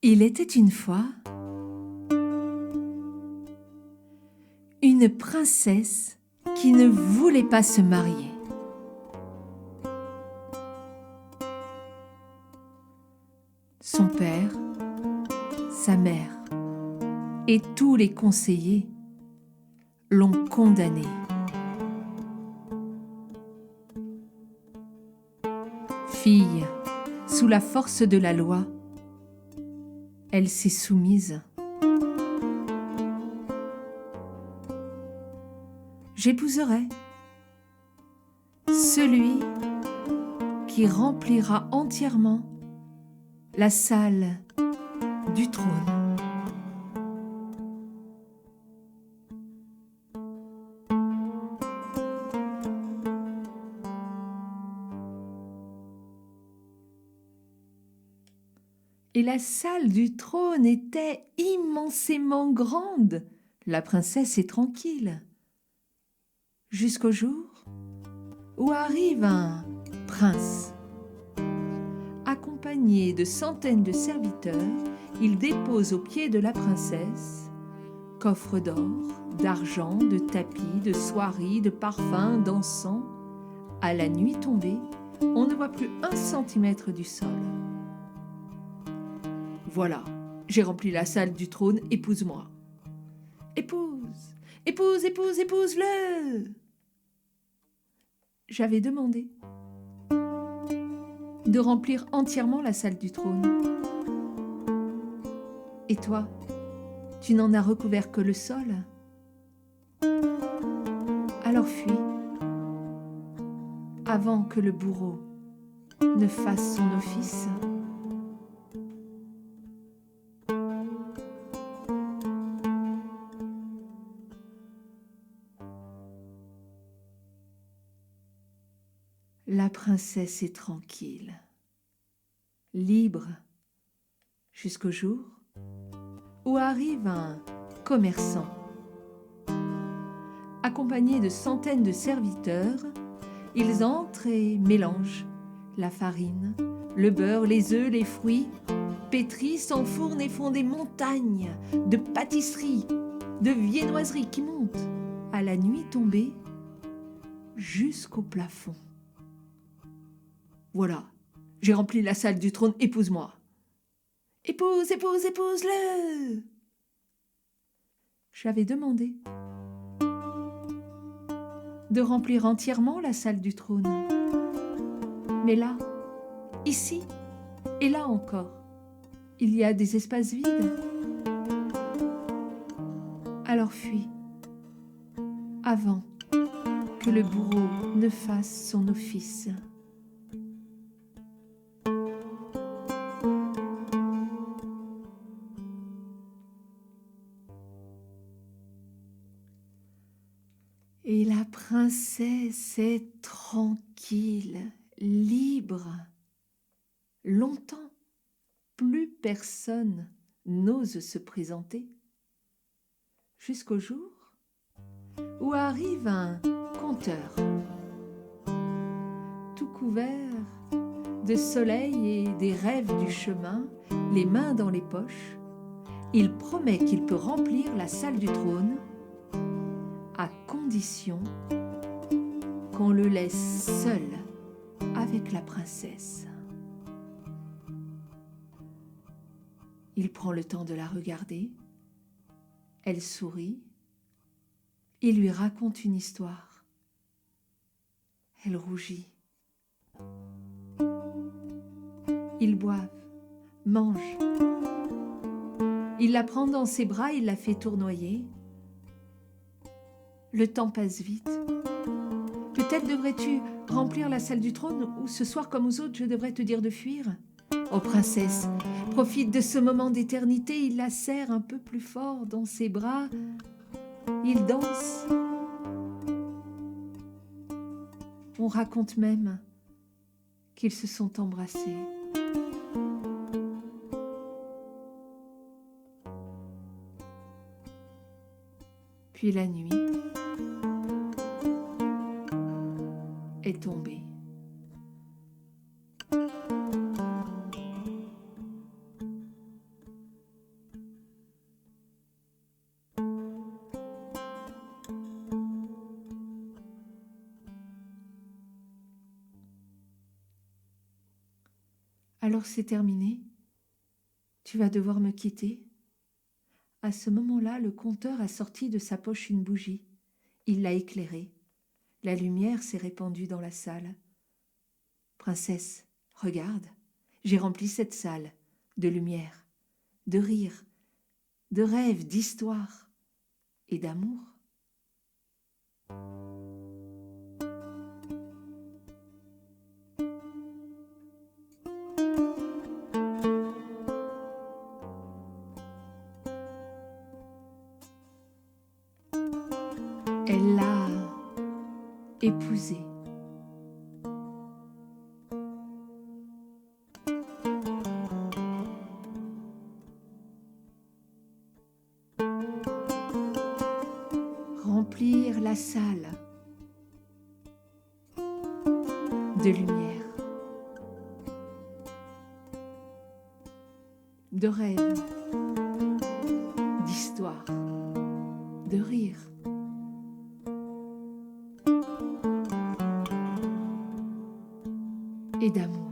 Il était une fois une princesse qui ne voulait pas se marier. Son père, sa mère et tous les conseillers l'ont condamnée. Fille, sous la force de la loi, elle s'est soumise. J'épouserai celui qui remplira entièrement la salle du trône. Et la salle du trône était immensément grande. La princesse est tranquille. Jusqu'au jour où arrive un prince. Accompagné de centaines de serviteurs, il dépose aux pieds de la princesse coffres d'or, d'argent, de tapis, de soieries, de parfums, d'encens. À la nuit tombée, on ne voit plus 1 centimètre du sol. Voilà, j'ai rempli la salle du trône, épouse-moi. Épouse, épouse, épouse, épouse-le. J'avais demandé de remplir entièrement la salle du trône. Et toi, tu n'en as recouvert que le sol. Alors fuis, avant que le bourreau ne fasse son office. La princesse est tranquille, libre, jusqu'au jour où arrive un commerçant. Accompagné de centaines de serviteurs, ils entrent et mélangent la farine, le beurre, les œufs, les fruits, pétrissent, enfournent et font des montagnes de pâtisseries, de viennoiseries qui montent à la nuit tombée jusqu'au plafond. Voilà, j'ai rempli la salle du trône, épouse-moi. Épouse, épouse, épouse-le. J'avais demandé de remplir entièrement la salle du trône. Mais là, ici et là encore, il y a des espaces vides. Alors fuis, avant que le bourreau ne fasse son office. Et la princesse est tranquille, libre. Longtemps, plus personne n'ose se présenter. Jusqu'au jour où arrive un conteur, tout couvert de soleil et des rêves du chemin, les mains dans les poches. Il promet qu'il peut remplir la salle du trône à condition qu'on le laisse seul avec la princesse. Il prend le temps de la regarder. Elle sourit. Il lui raconte une histoire. Elle rougit. Ils boivent, mangent. Il la prend dans ses bras, il la fait tournoyer. Le temps passe vite. Peut-être devrais-tu remplir la salle du trône ou ce soir comme aux autres, je devrais te dire de fuir. Oh princesse, profite de ce moment d'éternité, il la serre un peu plus fort dans ses bras. Ils dansent. On raconte même qu'ils se sont embrassés. Puis la nuit est tombée. Alors c'est terminé? Tu vas devoir me quitter? À ce moment-là, le conteur a sorti de sa poche une bougie. Il l'a éclairée. La lumière s'est répandue dans la salle. Princesse, regarde, j'ai rempli cette salle de lumière, de rire, de rêves, d'histoire et d'amour. Elle l'a épousé. Remplir la salle de lumière, de rêves, d'histoire, de rire. Et d'amour.